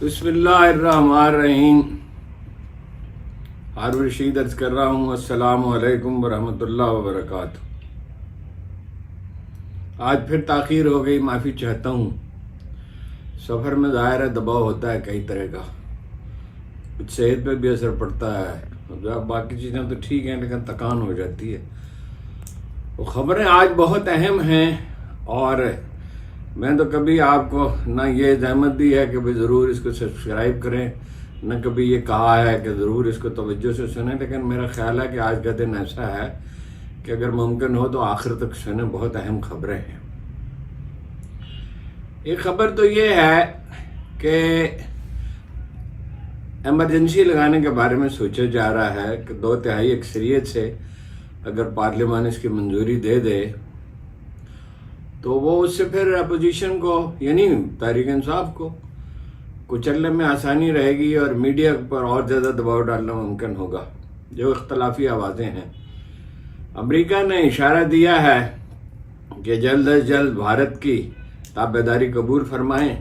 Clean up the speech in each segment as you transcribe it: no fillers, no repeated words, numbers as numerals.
بسم اللہ الرحمن الرحیم. ہارون رشید عرض کر رہا ہوں. السلام علیکم ورحمۃ اللہ وبرکاتہ. آج پھر تاخیر ہو گئی، معافی چاہتا ہوں. سفر میں ظاہر ہے دباؤ ہوتا ہے کئی طرح کا، کچھ صحت پہ بھی اثر پڑتا ہے، باقی چیزیں تو ٹھیک ہیں لیکن تکان ہو جاتی ہے. وہ خبریں آج بہت اہم ہیں، اور میں تو کبھی آپ کو نہ یہ زحمت دی ہے کہ بھئی ضرور اس کو سبسکرائب کریں، نہ کبھی یہ کہا ہے کہ ضرور اس کو توجہ سے سنیں، لیکن میرا خیال ہے کہ آج کا دن ایسا ہے کہ اگر ممکن ہو تو آخر تک سنیں. بہت اہم خبریں ہیں. ایک خبر تو یہ ہے کہ ایمرجنسی لگانے کے بارے میں سوچا جا رہا ہے کہ 2/3 اکثریت سے اگر پارلیمان اس کی منظوری دے دے تو وہ اس سے پھر اپوزیشن کو یعنی تحریک انصاف کو کچلنے میں آسانی رہے گی، اور میڈیا پر اور زیادہ دباؤ ڈالنا ممکن ہوگا. جو اختلافی آوازیں ہیں، امریکہ نے اشارہ دیا ہے کہ جلد از جلد بھارت کی تابعداری قبول فرمائیں،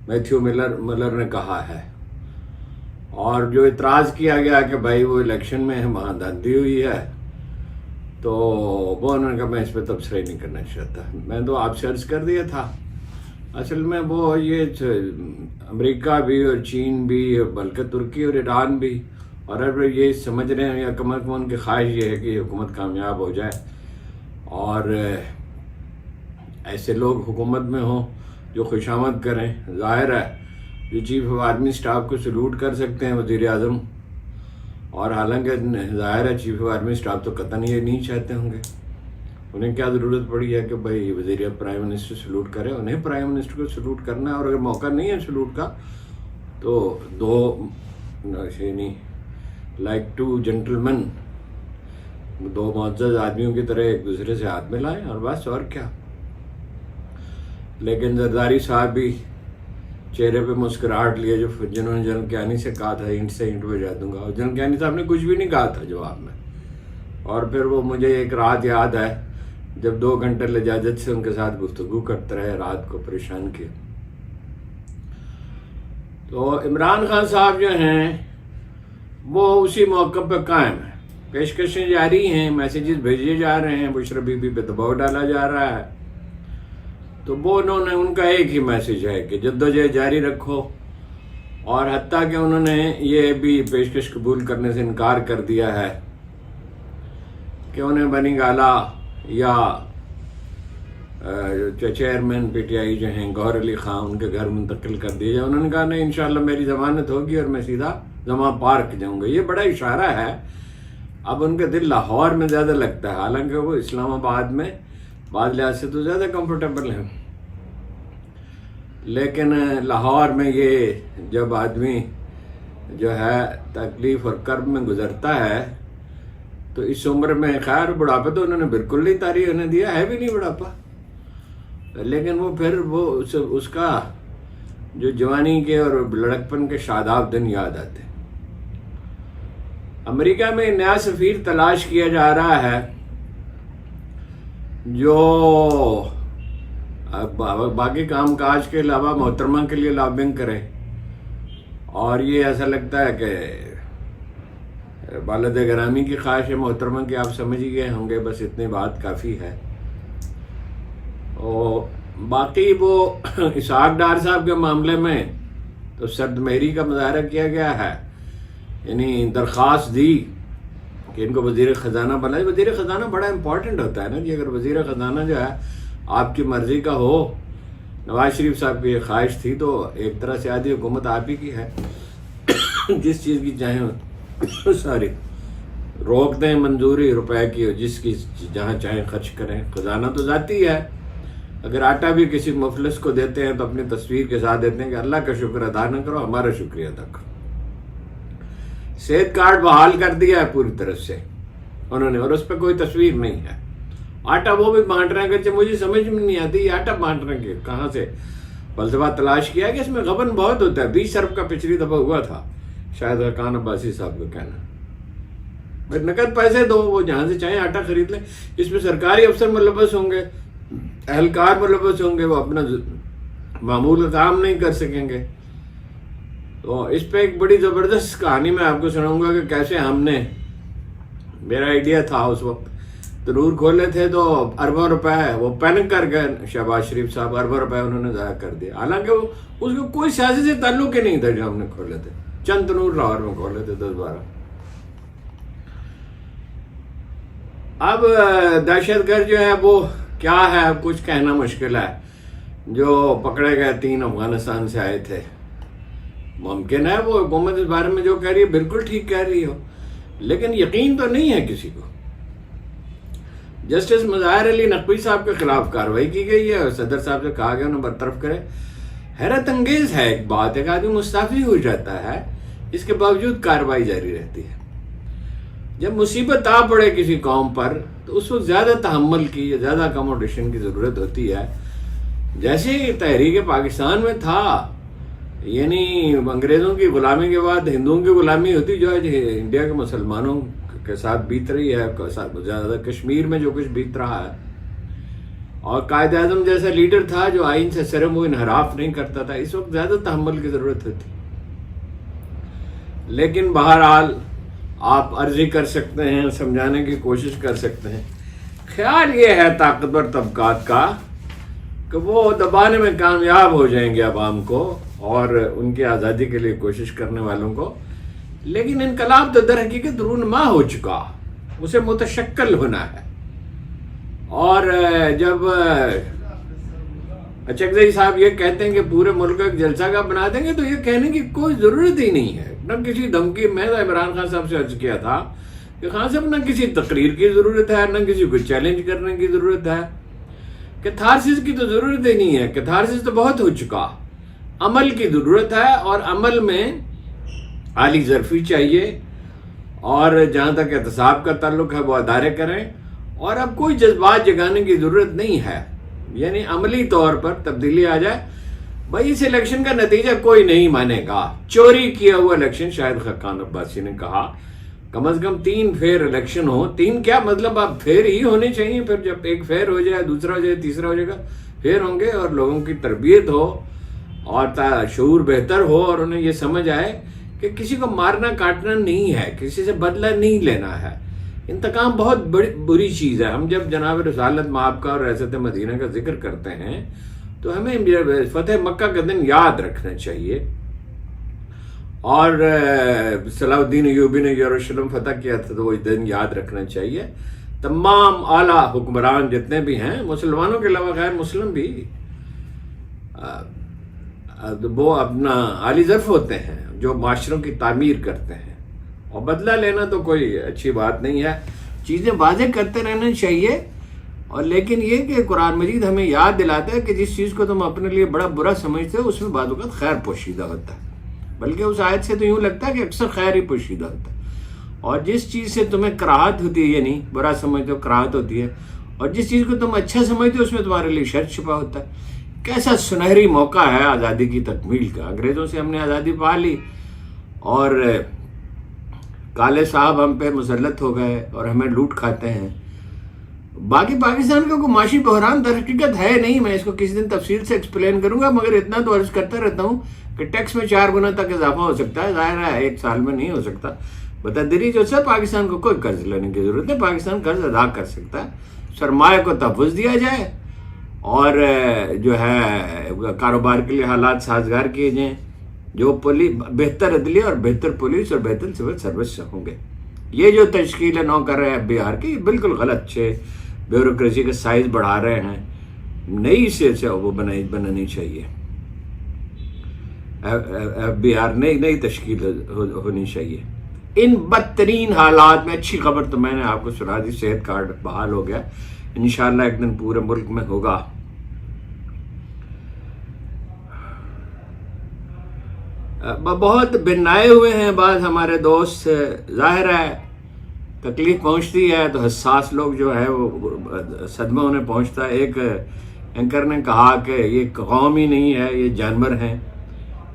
میتھیو ملر نے کہا ہے. اور جو اعتراض کیا گیا کہ بھائی وہ الیکشن میں وہاں دھاندلی ہوئی ہے، تو وہ انہوں نے کہا میں اس پہ تبصرہ ہی نہیں کرنا چاہتا. میں تو آپ سے عرض کر دیا تھا، اصل میں وہ یہ امریکہ بھی اور چین بھی اور بلکہ ترکی اور ایران بھی اور اب یہ سمجھ رہے ہیں یا کم از کم ان کی خواہش یہ ہے کہ یہ حکومت کامیاب ہو جائے، اور ایسے لوگ حکومت میں ہوں جو خوشامد کریں. ظاہر ہے جو چیف آف آرمی اسٹاف کو سلوٹ کر سکتے ہیں وزیر اعظم، اور حالانکہ ظاہر ہے چیف آف آرمی اسٹاف تو قطعاً یہ نہیں چاہتے ہوں گے. انہیں کیا ضرورت پڑی ہے کہ بھائی پرائم منسٹر سلوٹ کرے؟ انہیں پرائم منسٹر کو سلوٹ کرنا ہے، اور اگر موقع نہیں ہے سلوٹ کا تو لائک ٹو جنٹلمین، دو معزز آدمیوں کی طرح ایک دوسرے سے ہاتھ ملائیں اور بس، اور کیا. لیکن زرداری صاحب بھی چہرے پہ مسکراہٹ لیے جنہوں نے جنرل کیانی سے کہا تھا اینٹ سے اینٹ بجا دوں گا، اور جنرل کیانی صاحب نے کچھ بھی نہیں کہا تھا جواب میں. اور پھر وہ مجھے ایک رات یاد ہے جب 2 گھنٹے لجاجت سے ان کے ساتھ گفتگو کرتے رہے، رات کو پریشان کیا. تو عمران خان صاحب جو ہیں وہ اسی موقع پہ قائم ہیں، پیشکشیں جاری ہیں، میسیجز بھیجے جا رہے ہیں، بشرا بی بی پہ دباؤ ڈالا جا رہا ہے. تو وہ ان کا ایک ہی میسیج ہے کہ جدوجہد جاری رکھو، اور حتیٰ کہ انہوں نے یہ بھی پیشکش قبول کرنے سے انکار کر دیا ہے کہ انہیں بنی گالا یا چیئرمین پی ٹی آئی جو ہیں گوہر علی خان ان کے گھر منتقل کر دیا جائے. انہوں نے کہا نہیں، انشاءاللہ میری ضمانت ہوگی اور میں سیدھا زماں پارک جاؤں گا. یہ بڑا اشارہ ہے. اب ان کا دل لاہور میں زیادہ لگتا ہے، حالانکہ وہ اسلام آباد میں بعض لحاظ سے تو زیادہ کمفرٹیبل ہیں، لیکن لاہور میں یہ جب آدمی جو ہے تکلیف اور کرب میں گزرتا ہے تو اس عمر میں، خیر بڑھاپا تو انہوں نے بالکل نہیں تاریخ نے دیا ہے بھی نہیں بڑھاپا، لیکن وہ پھر وہ اس کا جو جوانی کے اور لڑکپن کے شاداب دن یاد آتے. امریکہ میں نیا سفیر تلاش کیا جا رہا ہے جو باقی کام کاج کے علاوہ محترمہ کے لیے لابنگ کرے. اور یہ ایسا لگتا ہے کہ والد گرامی کی خواہش ہے محترمہ کی، آپ سمجھ ہی گئے ہوں گے، بس اتنی بات کافی ہے. اور باقی وہ اسحاق ڈار صاحب کے معاملے میں تو سرد مہری کا مظاہرہ کیا گیا ہے، یعنی درخواست دی کہ ان کو وزیر خزانہ بنائے. وزیر خزانہ بڑا امپورٹنٹ ہوتا ہے نا جی. اگر وزیر خزانہ جو ہے آپ کی مرضی کا ہو، نواز شریف صاحب کی یہ خواہش تھی، تو ایک طرح سے آدھی حکومت آپ ہی کی ہے. جس چیز کی چاہیں روک دیں منظوری روپے کی، جس کی جہاں چاہیں خرچ کریں. خزانہ تو ذاتی ہے. اگر آٹا بھی کسی مفلس کو دیتے ہیں تو اپنی تصویر کے ساتھ دیتے ہیں کہ اللہ کا شکر ادا نہ کرو، ہمارا شکریہ ادا کرو. صحت کارڈ بحال کر دیا ہے پوری طرح سے انہوں نے، اور اس پہ کوئی تصویر نہیں ہے. آٹا وہ بھی بانٹ رہے ہیں، کہ مجھے سمجھ میں نہیں آتی یہ آٹا بانٹ رہے ہیں کہاں سے. فلسفہ تلاش کیا کہ اس میں غبن بہت ہوتا ہے. 20 ارب کا پچھلی دفعہ ہوا تھا، شاید حقان عباسی صاحب کا کہنا. نقد پیسے دو، وہ جہاں سے چاہیں آٹا خرید لیں. اس میں سرکاری افسر ملوث ہوں گے، اہلکار ملوث ہوں گے، وہ اپنا معمول کام نہیں کر سکیں گے. تو اس پہ ایک بڑی زبردست کہانی میں آپ کو سناؤں گا کہ کیسے ہم نے، میرا آئیڈیا تھا اس وقت، تنور کھولے تھے تو اربوں روپے وہ پینک کر گئے شہباز شریف صاحب، اربوں روپے انہوں نے ضائع کر دیا، حالانکہ وہ اس کو کوئی سیاسی سے تعلق ہی نہیں تھا جو ہم نے کھولے تھے، چند تنور لاہور میں کھولے تھے 10-12۔ اب دہشت گرد جو ہے وہ کیا ہے کچھ کہنا مشکل ہے، جو پکڑے گئے 3 افغانستان سے آئے تھے، ممکن ہے وہ حکومت اس بارے میں جو کہہ رہی ہے بالکل ٹھیک کہہ رہی ہو، لیکن یقین تو نہیں ہے کسی کو۔ جسٹس مظاہر علی نقوی صاحب کے خلاف کارروائی کی گئی ہے اور صدر صاحب سے کہا گیا انہیں برطرف کرے۔ حیرت انگیز ہے ایک بات، ایک آدمی مستعفی ہو جاتا ہے، اس کے باوجود کارروائی جاری رہتی ہے۔ جب مصیبت آ پڑے کسی قوم پر تو اس وقت زیادہ تحمل کی یا زیادہ اکاموڈیشن کی ضرورت ہوتی ہے۔ جیسے تحریک پاکستان میں تھا، یعنی انگریزوں کی غلامی کے بعد ہندوؤں کی غلامی ہوتی جو ہے انڈیا کے مسلمانوں کے ساتھ بیت رہی ہے، زیادہ کشمیر میں جو کچھ بیت رہا ہے، اور قائد اعظم جیسا لیڈر تھا جو آئین سے سرم و انحراف نہیں کرتا تھا، اس وقت زیادہ تحمل کی ضرورت ہوتی۔ لیکن بہرحال آپ عرضی کر سکتے ہیں، سمجھانے کی کوشش کر سکتے ہیں۔ خیال یہ ہے طاقتور طبقات کا کہ وہ دبانے میں کامیاب ہو جائیں گے عوام کو اور ان کی آزادی کے لیے کوشش کرنے والوں کو، لیکن انقلاب تو در حقیقت رونما ہو چکا، اسے متشکل ہونا ہے۔ اور جب اچکزئی صاحب یہ کہتے ہیں کہ پورے ملک کا ایک جلسہ کا بنا دیں گے، تو یہ کہنے کی کوئی ضرورت ہی نہیں ہے، نہ کسی دھمکی۔ میں عمران خان صاحب سے عرض کیا تھا کہ خان صاحب نہ کسی تقریر کی ضرورت ہے، نہ کسی کو چیلنج کرنے کی ضرورت ہے، کیتھارسس کی تو ضرورت ہی نہیں ہے، کیتھارسس تو بہت ہو چکا، عمل کی ضرورت ہے، اور عمل میں عالی ظرفی چاہیے، اور جہاں تک احتساب کا تعلق ہے وہ ادارے کریں، اور اب کوئی جذبات جگانے کی ضرورت نہیں ہے، یعنی عملی طور پر تبدیلی آ جائے۔ بھائی اس الیکشن کا نتیجہ کوئی نہیں مانے گا، چوری کیا ہوا الیکشن، شاہد خاقان عباسی نے کہا، کم از کم 3 فیئر الیکشن ہو، 3 کیا مطلب اب فیئر ہی ہونے چاہیے، پھر جب ایک فیئر ہو جائے، دوسرا ہو جائے، تیسرا ہو جائے گا، فیئر ہوں گے، اور لوگوں کی تربیت ہو اور شعور بہتر ہو، اور انہیں یہ سمجھ آئے کہ کسی کو مارنا کاٹنا نہیں ہے، کسی سے بدلہ نہیں لینا ہے، انتقام بہت بری چیز ہے۔ ہم جب جناب رسالت مآب کا اور ریاست مدینہ کا ذکر کرتے ہیں تو ہمیں فتح مکہ کا دن یاد رکھنا چاہیے، اور صلاح الدین ایوبی نے یروشلم فتح کیا تھا تو وہ دن یاد رکھنا چاہیے۔ تمام اعلیٰ حکمران جتنے بھی ہیں، مسلمانوں کے علاوہ غیر مسلم بھی، وہ اپنا عالی ظرف ہوتے ہیں جو معاشروں کی تعمیر کرتے ہیں، اور بدلہ لینا تو کوئی اچھی بات نہیں ہے، چیزیں واضح کرتے رہنا چاہیے۔ اور لیکن یہ کہ قرآن مجید ہمیں یاد دلاتا ہے کہ جس چیز کو تم اپنے لیے بڑا برا سمجھتے ہو اس میں بعض اوقات خیر پوشیدہ ہوتا ہے، بلکہ اس آیت سے تو یوں لگتا ہے کہ اکثر خیر ہی پوشیدہ ہوتا ہے، اور جس چیز سے تمہیں کراہت ہوتی ہے، یعنی برا سمجھتے ہو کراہت ہوتی ہے، اور جس چیز کو تم اچھا سمجھتے ہو اس میں تمہارے لیے شر چھپا ہوتا ہے۔ کیسا سنہری موقع ہے آزادی کی تکمیل کا، انگریزوں سے ہم نے آزادی پا لی اور کالے صاحب ہم پہ مسلط ہو گئے اور ہمیں لوٹ کھاتے ہیں۔ باقی پاکستان کا کوئی معاشی بحران در حقیقت ہے نہیں، میں اس کو کسی دن تفصیل سے ایکسپلین کروں گا، مگر اتنا تو عرض کرتا رہتا ہوں کہ ٹیکس میں 4 گنا تک اضافہ ہو سکتا ہے، ظاہر ہے 1 سال میں نہیں ہو سکتا، بتدریج جو ہے پاکستان کو کوئی قرض لینے کی ضرورت ہے، پاکستان قرض ادا کر سکتا ہے، سرمایہ کو تحفظ دیا جائے، اور جو ہے کاروبار کے لیے حالات سازگار کیے جائیں، جو بہتر عدلیہ اور بہتر پولیس اور بہتر سول سروس سے ہوں گے۔ یہ جو تشکیلیں نو کر رہے ہیں بہار کی، یہ بالکل غلط ہے، بیوروکریسی کا سائز بڑھا رہے ہیں، نئی سے وہ بنانی چاہیے، بہار نئی تشکیل ہونی چاہیے۔ ان بدترین حالات میں اچھی خبر تو میں نے آپ کو سنا دی، صحت کارڈ بحال ہو گیا، انشاءاللہ ایک دن پورے ملک میں ہوگا۔ بہت بنائے ہوئے ہیں بعض ہمارے دوست، ظاہر ہے تکلیف پہنچتی ہے تو حساس لوگ جو ہے وہ صدمہ انہیں پہنچتا ہے۔ ایک اینکر نے کہا کہ یہ قوم ہی نہیں ہے، یہ جانور ہیں۔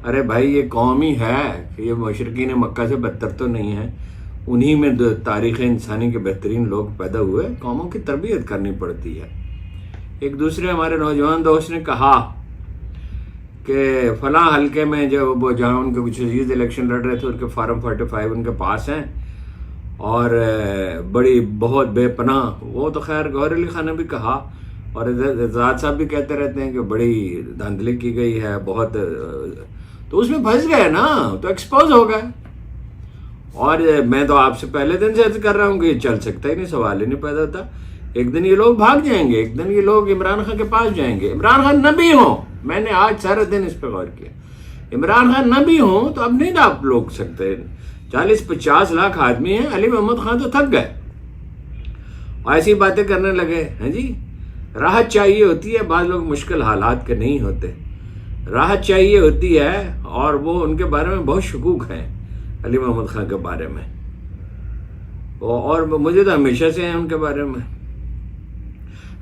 ارے بھائی یہ قوم ہی ہے کہ یہ مشرقین مکہ سے بدتر تو نہیں ہے، انہی میں تاریخ انسانی کے بہترین لوگ پیدا ہوئے، قوموں کی تربیت کرنی پڑتی ہے۔ ایک دوسرے ہمارے نوجوان دوست نے کہا کہ فلاں حلقے میں جو وہ جہاں ان کے کچھ عزیز الیکشن لڑ رہے تھے ان کے فارم 45 ان کے پاس ہیں اور بڑی بہت بے پناہ، وہ تو خیر گوہر علی خان نے بھی کہا اور اعتزاز صاحب بھی کہتے رہتے ہیں کہ بڑی دھاندلی کی گئی ہے بہت، تو اس میں پھنس گئے نا، تو ایکسپوز ہو گئے. اور میں تو آپ سے پہلے دن سے عرض کر رہا ہوں کہ یہ چل سکتا ہی نہیں، سوال ہی نہیں پیدا ہوتا. ایک دن یہ لوگ بھاگ جائیں گے، ایک دن یہ لوگ عمران خان کے پاس جائیں گے. عمران خان نہ بھی ہوں، میں نے آج سارے دن اس پہ غور کیا، عمران خان نہ بھی ہوں تو اب نہیں آپ لوگ سکتے. 40-50 لاکھ آدمی ہیں، علی محمد خان تو تھک گئے اور ایسی باتیں کرنے لگے. ہاں جی، راحت چاہیے ہوتی ہے، بعض لوگ مشکل حالات کے نہیں ہوتے، راحت چاہیے ہوتی ہے. اور وہ ان کے بارے میں بہت شکوک ہیں علی محمد خان کے بارے میں، اور مجھے تو ہمیشہ سے ہیں ان کے بارے میں.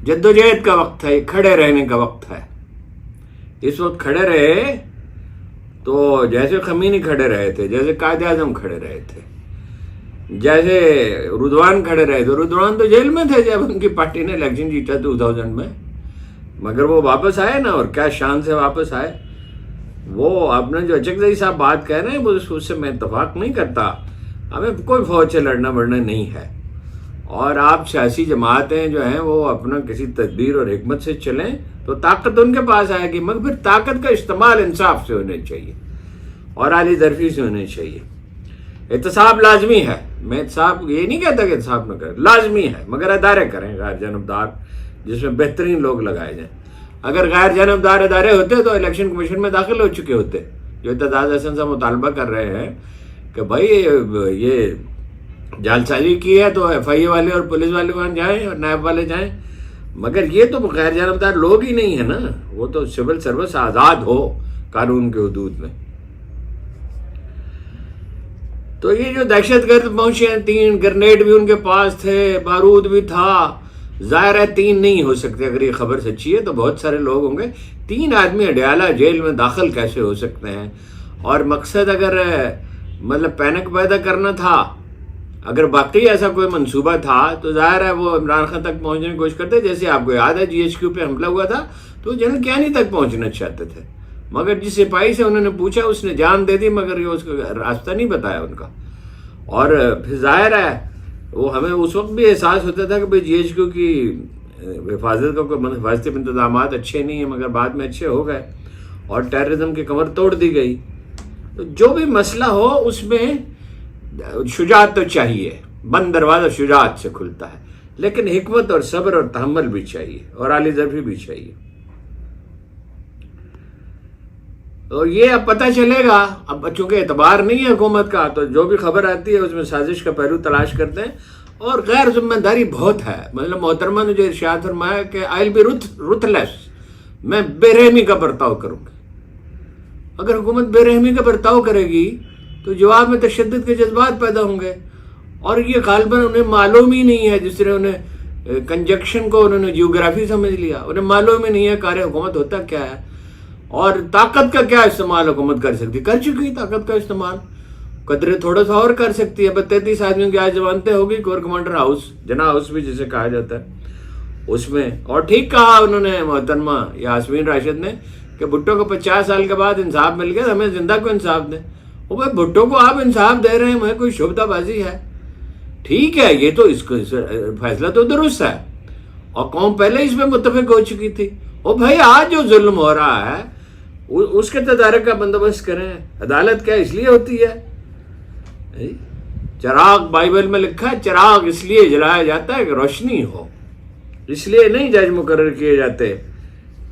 جدوجہد کا وقت ہے، کھڑے رہنے کا وقت ہے. اس وقت کھڑے رہے تو جیسے خمینی کھڑے رہے تھے، جیسے قائد اعظم کھڑے رہے تھے، جیسے رضوان کھڑے رہے تھے. رضوان تو جیل میں تھے جب ان کی پارٹی نے الیکشن جیتا 2000 میں، مگر وہ واپس آئے نا، اور کیا شان سے واپس آئے. وہ اپنے جو اچکزئی صاحب بات کہہ رہے ہیں اس سے میں اتفاق نہیں کرتا. ہمیں کوئی فوج سے لڑنا بڑنا نہیں ہے، اور آپ سیاسی جماعتیں جو ہیں وہ اپنا کسی تدبیر اور حکمت سے چلیں تو طاقت ان کے پاس آئے گی، مگر پھر طاقت کا استعمال انصاف سے ہونا چاہیے اور اعلی ظرفی سے ہونا چاہیے. احتساب لازمی ہے، میں احتساب یہ نہیں کہتا کہ احتساب نہ کریں، لازمی ہے، مگر ادارے کریں غیر جانبدار جس میں بہترین لوگ لگائے جائیں. اگر غیر جانبدار ادارے ہوتے تو الیکشن کمیشن میں داخل ہو چکے ہوتے. جو اعتزاز احسن سے مطالبہ کر رہے ہیں کہ بھائی یہ جال سازی کی ہے تو ایف آئی اے والے اور پولیس والے وہاں جائیں اور نیب والے جائیں، مگر یہ تو غیر جانبدار لوگ ہی نہیں ہیں نا. وہ تو سول سروس آزاد ہو قانون کے حدود میں. تو یہ جو دہشت گرد پہنچے ہیں، 3 گرنیڈ بھی ان کے پاس تھے، بارود بھی تھا. ظاہر ہے 3 نہیں ہو سکتے، اگر یہ خبر سچی ہے تو بہت سارے لوگ ہوں گے. 3 آدمی اڈیالہ جیل میں داخل کیسے ہو سکتے ہیں؟ اور مقصد اگر مطلب پینک پیدا کرنا تھا، اگر باقی ایسا کوئی منصوبہ تھا تو ظاہر ہے وہ عمران خان تک پہنچنے کی کوشش کرتے. جیسے آپ کو یاد ہے GHQ پہ حملہ ہوا تھا تو جنرل کیانی تک پہنچنا چاہتے تھے، مگر جس سپاہی سے انہوں نے پوچھا اس نے جان دے دی، مگر یہ اس کا راستہ نہیں بتایا ان کا. اور پھر ظاہر ہے وہ ہمیں اس وقت بھی احساس ہوتا تھا کہ بھئی GHQ کی حفاظت کا کوئی حفاظتی انتظامات اچھے نہیں ہیں، مگر بعد میں اچھے ہو گئے اور ٹیررزم کی کمر توڑ دی گئی. تو جو بھی مسئلہ ہو اس میں شجاعت تو چاہیے، بند دروازہ شجاعت سے کھلتا ہے، لیکن حکمت اور صبر اور تحمل بھی چاہیے اور اعلی ظرفی بھی چاہیے. تو یہ اب پتہ چلے گا. اب چونکہ اعتبار نہیں ہے حکومت کا تو جو بھی خبر آتی ہے اس میں سازش کا پہلو تلاش کرتے ہیں، اور غیر ذمہ داری بہت ہے. مطلب محترمہ نے جو ارشاد فرمایا کہ آئی ول بی رuthless، میں بے رحمی کا برتاؤ کروں گی. اگر حکومت بے رحمی کا برتاؤ کرے گی تو جواب میں تشدد کے جذبات پیدا ہوں گے، اور یہ غالباً انہیں معلوم ہی نہیں ہے. جس طرح انہیں کنجکشن کو انہوں نے جیوگرافی سمجھ لیا، انہیں معلوم ہی نہیں ہے کار حکومت ہوتا کیا ہے اور طاقت کا کیا استعمال حکومت کر سکتی. کر چکی طاقت کا استعمال، قدرے تھوڑا سا اور کر سکتی ہے. 33 آدمیوں کی آج ضمانتیں ہوگی کور کمانڈر ہاؤس، جناح ہاؤس بھی جسے کہا جاتا ہے اس میں. اور ٹھیک کہا انہوں نے محترمہ یاسمین راشد نے کہ بھٹو کو 50 سال کے بعد انصاف مل گیا، ہمیں زندہ کو انصاف دیں. وہ بھائی بھٹو کو آپ انصاف دے رہے ہیں، مجھے کوئی شبدہ بازی ہے؟ ٹھیک ہے، یہ تو اس کو فیصلہ تو درست ہے اور قوم پہلے اس میں متفق ہو چکی تھی. اور بھائی آج جو ظلم ہو رہا ہے اس کے تدارک کا بندوبست کریں. عدالت کیا اس لیے ہوتی ہے؟ چراغ بائبل میں لکھا ہے چراغ اس لیے جلایا جاتا ہے کہ روشنی ہو، اس لیے نہیں جج مقرر کیے جاتے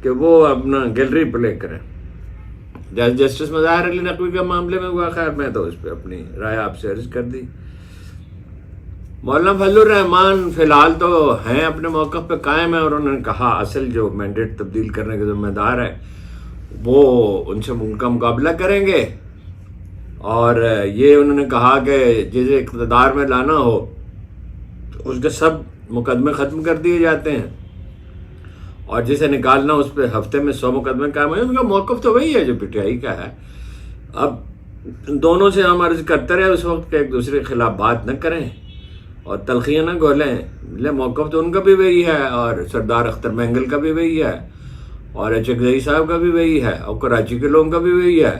کہ وہ اپنا گیلری پلے کریں. جسٹس مظاہر علی نقوی کے معاملے میں ہوا، خیر میں تو اس پہ اپنی رائے آپ سے عرض کر دی. مولانا فضل الرحمان فی الحال تو ہیں اپنے موقف پہ قائم ہیں، اور انہوں نے کہا اصل جو مینڈیٹ تبدیل کرنے کے ذمہ دار ہے وہ ان سے ان کا مقابلہ کریں گے. اور یہ انہوں نے کہا کہ جسے اقتدار میں لانا ہو اس کے سب مقدمے ختم کر دیے جاتے ہیں، اور جسے نکالنا اس پہ ہفتے میں 100 مقدمے قائم ہوئے. ان کا موقف تو وہی ہے جو پی ٹی آئی کا ہے. اب دونوں سے ہم عرض کرتے رہے اس وقت کہ ایک دوسرے کے خلاف بات نہ کریں اور تلخیاں نہ گھولیں. موقف تو ان کا بھی وہی ہے اور سردار اختر مینگل کا بھی وہی ہے. اور اچکزئی صاحب کا بھی وہی ہے، اور کراچی کے لوگوں کا بھی وہی ہے،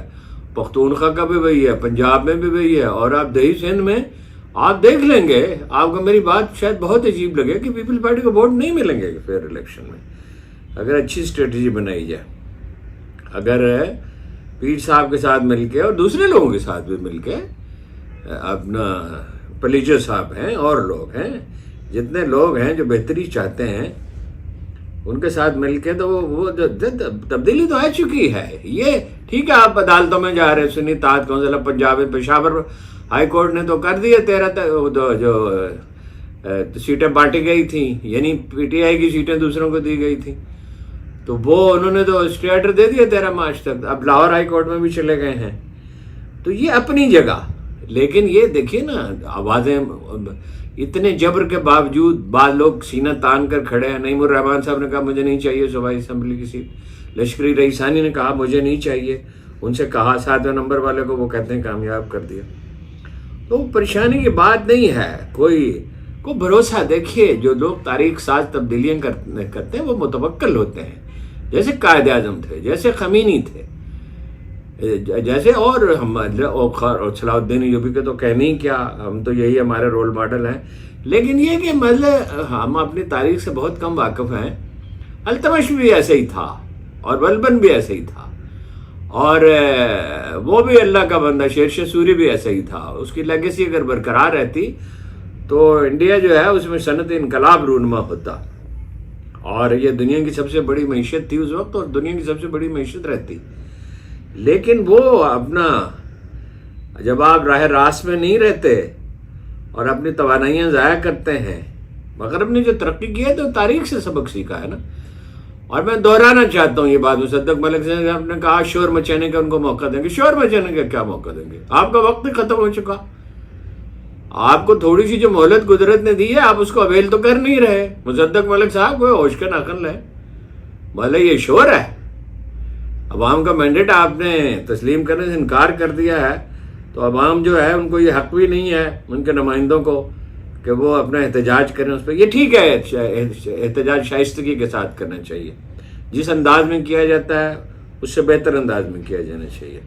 پختونخوا کا بھی وہی ہے، پنجاب میں بھی وہی ہے، اور آپ دیہی سندھ میں آپ دیکھ لیں گے، آپ کو میری بات شاید بہت عجیب لگے کہ پیپل پارٹی کو ووٹ نہیں ملیں گے فیئر الیکشن میں، اگر اچھی اسٹریٹجی بنائی جائے، اگر پیر صاحب کے ساتھ مل کے اور دوسرے لوگوں کے ساتھ بھی مل کے، اپنا پلیجر صاحب ہیں اور لوگ ہیں، جتنے لوگ ہیں جو بہتری چاہتے ہیں ان کے ساتھ مل کے، تو وہ تبدیلی تو آ چکی ہے۔ یہ ٹھیک ہے، آپ عدالتوں میں جا رہے، سنی اتحاد council of Punjab Peshawar high court نے تو کر دیا 13 جو سیٹیں بانٹی گئی تھیں، یعنی پی ٹی آئی کی سیٹیں دوسروں کو دی گئی تھیں، تو وہ انہوں نے تو اسٹے آرڈر دے دیا 13 مارچ تک، اب لاہور ہائی کورٹ میں بھی چلے گئے ہیں۔ تو یہ اپنی جگہ، لیکن یہ دیکھیے نا، آوازیں اتنے جبر کے باوجود بعض لوگ سینہ تان کر کھڑے ہیں۔ نعیم الرحمان صاحب نے کہا مجھے نہیں چاہیے صوبائی اسمبلی کی سیٹ، لشکری رئیسانی نے کہا مجھے نہیں چاہیے، ان سے کہا 7ویں نمبر والے کو، وہ کہتے ہیں کامیاب کر دیا۔ تو پریشانی کی بات نہیں ہے، کوئی بھروسہ۔ دیکھیے جو لوگ تاریخ ساز تبدیلیاں کرتے ہیں وہ متوکل ہوتے ہیں، جیسے قائد اعظم تھے، جیسے خمینی تھے، جیسے اور ہم اور صلاح الدین ایوبی کے تو کہنے ہی کیا، ہم تو یہی ہمارے رول ماڈل ہیں۔ لیکن یہ کہ ہم اپنی تاریخ سے بہت کم واقف ہیں۔ التمش بھی ایسے ہی تھا، اور بلبن بھی ایسے ہی تھا، اور وہ بھی اللہ کا بندہ شیرشاہ سوری بھی ایسا ہی تھا۔ اس کی لیگیسی اگر برقرار رہتی تو انڈیا جو ہے اس میں صنعت انقلاب رونما ہوتا، اور یہ دنیا کی سب سے بڑی معیشت تھی اس وقت، اور دنیا کی سب سے بڑی معیشت رہتی۔ لیکن وہ اپنا، جب آپ راہ راست میں نہیں رہتے اور اپنی توانائیاں ضائع کرتے ہیں، مغرب نے جو ترقی کی ہے تو تاریخ سے سبق سیکھا ہے نا۔ اور میں دہرانا چاہتا ہوں یہ بات، مصدق ملک صاحب نے کہا شور مچانے کا ان کو موقع دیں گے، شور مچانے کا کیا موقع دیں گے؟ آپ کا وقت ہی ختم ہو چکا، آپ کو تھوڑی سی جو مہلت قدرت نے دی ہے آپ اس کو اویل تو کر نہیں رہے۔ مصدق ملک صاحب وہ ہوش کا ناخن ہے، بھلے یہ شور ہے، عوام کا مینڈیٹ آپ نے تسلیم کرنے سے انکار کر دیا ہے، تو عوام جو ہے ان کو یہ حق بھی نہیں ہے، ان کے نمائندوں کو، کہ وہ اپنا احتجاج کریں اس پہ۔ یہ ٹھیک ہے، احتجاج شائستگی کے ساتھ کرنا چاہیے، جس انداز میں کیا جاتا ہے اس سے بہتر انداز میں کیا جانا چاہیے۔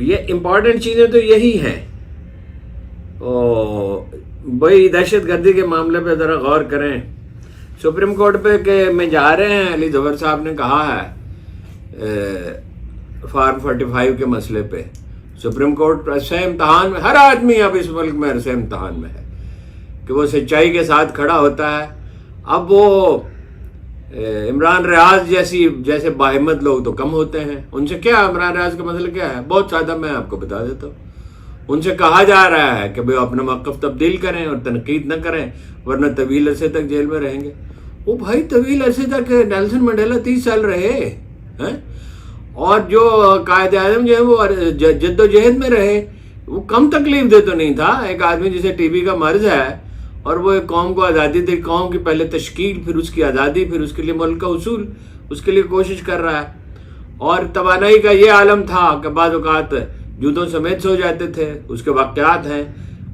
یہ امپورٹنٹ چیزیں تو یہی ہیں۔ بھائی دہشت گردی کے معاملے پہ ذرا غور کریں۔ سپریم کورٹ پہ کہ میں جا رہے ہیں، علی ظفر صاحب نے کہا ہے فارم 45 کے مسئلے پہ، سپریم کورٹ ایسے امتحان میں، ہر آدمی اب اس ملک میں ایسے امتحان میں ہے کہ وہ سچائی کے ساتھ کھڑا ہوتا ہے۔ اب وہ عمران ریاض جیسے باہمت لوگ تو کم ہوتے ہیں، ان سے کیا، عمران ریاض کا مسئلہ کیا ہے؟ بہت سادہ، میں آپ کو بتا دیتا ہوں۔ ان سے کہا جا رہا ہے کہ اپنا موقف تبدیل کریں اور تنقید نہ کریں، ورنہ طویل عرصے تک جیل میں رہیں گے۔ وہ بھائی طویل عرصے تک نیلسن منڈیلا 30 سال رہے ہیں، اور جو قائد اعظم جو ہے وہ جد و جہد میں رہے، وہ کم تکلیف دہ تو نہیں تھا۔ ایک آدمی جسے ٹی بی کا مرض ہے اور وہ ایک قوم کو آزادی دے، قوم کی پہلے تشکیل، پھر اس کی آزادی، پھر اس کے لیے ملک کا حصول، اس کے لیے کوشش کر رہا ہے۔ اور توانائی کا یہ عالم تھا کہ بعض اوقات جوتوں سمیت سو جاتے تھے، اس کے واقعات ہیں۔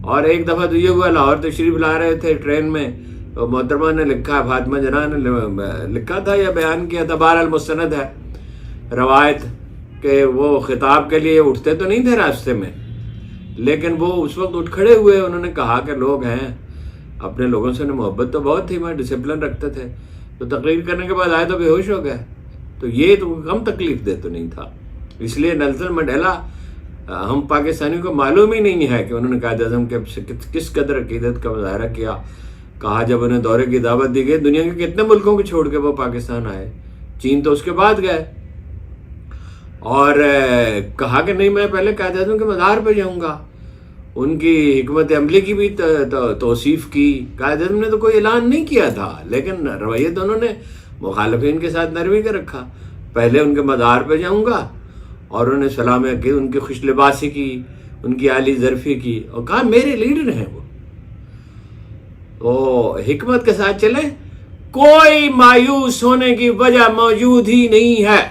اور ایک دفعہ تو یہ ہوا، لاہور تشریف لا رہے تھے ٹرین میں، تو محترمہ نے لکھا، فاطمہ جناح نے لکھا تھا یا بیان کیا تھا، بہرحال مستند ہے روایت، کہ وہ خطاب کے لیے اٹھتے تو نہیں تھے راستے میں، لیکن وہ اس وقت اٹھ کھڑے ہوئے، انہوں نے کہا کہ لوگ ہیں، اپنے لوگوں سے محبت تو بہت تھی، میں ڈسپلن رکھتے تھے، تو تقریر کرنے کے بعد آئے تو بے ہوش ہو گئے۔ تو یہ تو کم تکلیف دہ تو نہیں تھا۔ اس لیے نیلسن منڈیلا، ہم پاکستانیوں کو معلوم ہی نہیں ہے کہ انہوں نے قائد اعظم کے کس قدر عقیدت کا مظاہرہ کیا۔ کہا جب انہیں دورے کی دعوت دی گئی، دنیا کے کتنے ملکوں کو چھوڑ کے وہ پاکستان آئے، چین تو اس کے بعد گئے، اور کہا کہ نہیں میں پہلے قائد اعظم کے مزار پہ جاؤں گا، ان کی حکمت عملی کی بھی توصیف کی۔ قائد اعظم نے تو کوئی اعلان نہیں کیا تھا، لیکن رویہ تو انہوں نے مخالفین کے ساتھ نرمی کا رکھا، پہلے ان کے مزار پہ جاؤں گا، اور انہیں سلام کی، ان کی خوش لباسی کی، ان کی عالی ظرفی کی، اور کہا میرے لیڈر ہیں وہ۔ تو حکمت کے ساتھ چلیں، کوئی مایوس ہونے کی وجہ موجود ہی نہیں ہے۔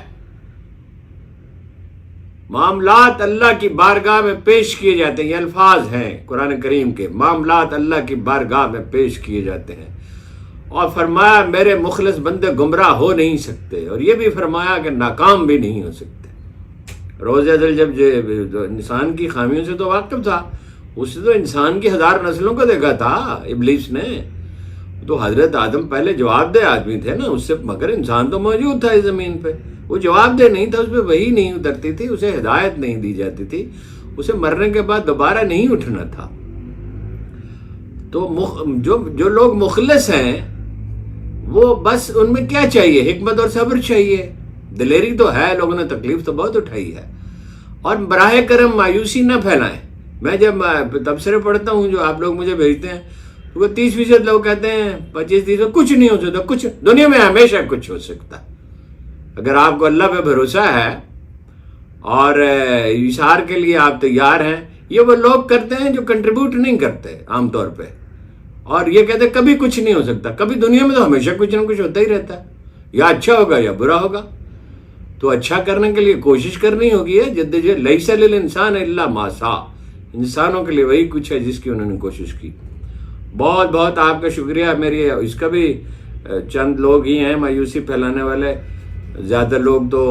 معاملات اللہ کی بارگاہ میں پیش کیے جاتے ہیں، یہ الفاظ ہیں قرآن کریم کے، معاملات اللہ کی بارگاہ میں پیش کیے جاتے ہیں، اور فرمایا میرے مخلص بندے گمراہ ہو نہیں سکتے، اور یہ بھی فرمایا کہ ناکام بھی نہیں ہو سکتے۔ روز ازل جب انسان کی خامیوں سے تو واقف تھا، اس نے تو انسان کی 1000 نسلوں کو دیکھا تھا ابلیس نے، تو حضرت آدم پہلے جواب دہ آدمی تھے نا، اس سے مگر انسان تو موجود تھا اس زمین پہ، وہ جواب دہ نہیں تھا، اس پہ وحی نہیں اترتی تھی، اسے ہدایت نہیں دی جاتی تھی، اسے مرنے کے بعد دوبارہ نہیں اٹھنا تھا۔ تو جو لوگ مخلص ہیں وہ بس ان میں کیا چاہیے؟ حکمت اور صبر چاہیے، دلیری تو ہے، لوگوں نے تکلیف تو بہت اٹھائی ہے، اور براہ کرم مایوسی نہ پھیلائیں۔ میں جب تبصرے پڑھتا ہوں جو آپ لوگ مجھے بھیجتے ہیں، وہ 30% لوگ کہتے ہیں 25% کچھ نہیں ہو سکتا، کچھ دنیا میں ہمیشہ کچھ ہو سکتا ہے۔ اگر آپ کو اللہ پہ بھروسہ ہے اور اشار کے لیے آپ تیار ہیں، یہ وہ لوگ کرتے ہیں جو کنٹریبیوٹ نہیں کرتے عام طور پہ، اور یہ کہتے ہیں کبھی کچھ نہیں ہو سکتا، کبھی دنیا میں تو ہمیشہ کچھ نہ کچھ ہوتا ہی رہتا ہے، یا اچھا ہوگا یا برا ہوگا۔ تو اچھا کرنے کے لیے کوشش کرنی ہوگی ہے، جدوجہد، لیس للانسان الا ما سعی، انسانوں کے لیے وہی کچھ ہے جس کی انہوں نے کوشش کی۔ بہت بہت آپ کا شکریہ۔ میری اس کا بھی چند لوگ ہی ہیں مایوسی پھیلانے والے، زیادہ لوگ تو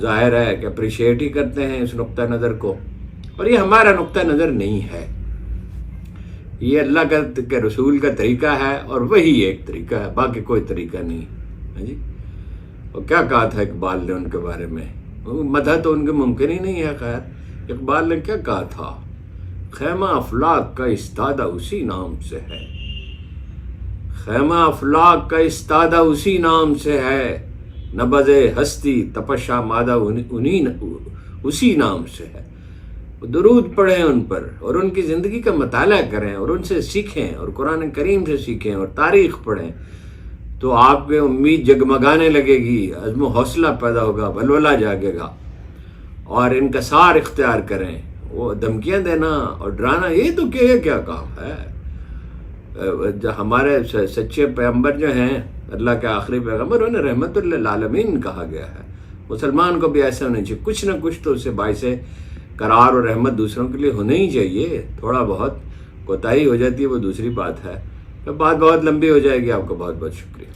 ظاہر ہے کہ اپریشیٹ ہی کرتے ہیں اس نقطہ نظر کو، اور یہ ہمارا نقطہ نظر نہیں ہے، یہ اللہ کے رسول کا طریقہ ہے، اور وہی ایک طریقہ ہے، باقی کوئی طریقہ نہیں ہے جی۔ اور کیا کہا تھا اقبال نے ان کے بارے میں؟ مدح تو ان کے ممکن ہی نہیں ہے۔ خیر، اقبال نے کیا کہا تھا؟ خیمہ افلاک کا استادہ اسی نام سے ہے، خیمہ افلاک کا استادہ اسی نام سے ہے، نبض ہستی تپشا مادہ اسی نام سے ہے۔ درود پڑھیں ان پر، اور ان کی زندگی کا مطالعہ کریں، اور ان سے سیکھیں، اور قرآن کریم سے سیکھیں، اور تاریخ پڑھیں، تو آپ کے امید جگمگانے لگے گی، عزم و حوصلہ پیدا ہوگا، ولولہ جاگے گا، اور انکسار اختیار کریں۔ وہ دھمکیاں دینا اور ڈرانا، یہ تو کیا کام ہے؟ ہمارے سچے پیغمبر جو ہیں، اللہ کے آخری پیغمبر، انہیں رحمت للعالمین کہا گیا ہے۔ مسلمان کو بھی ایسا ہونا چاہیے، کچھ نہ کچھ تو اسے باعث قرار اور رحمت دوسروں کے لیے ہونا ہی چاہیے۔ تھوڑا بہت کوتاہی ہو جاتی ہے وہ دوسری بات ہے، بات بہت لمبی ہو جائے گی۔ آپ کو بہت بہت شکریہ۔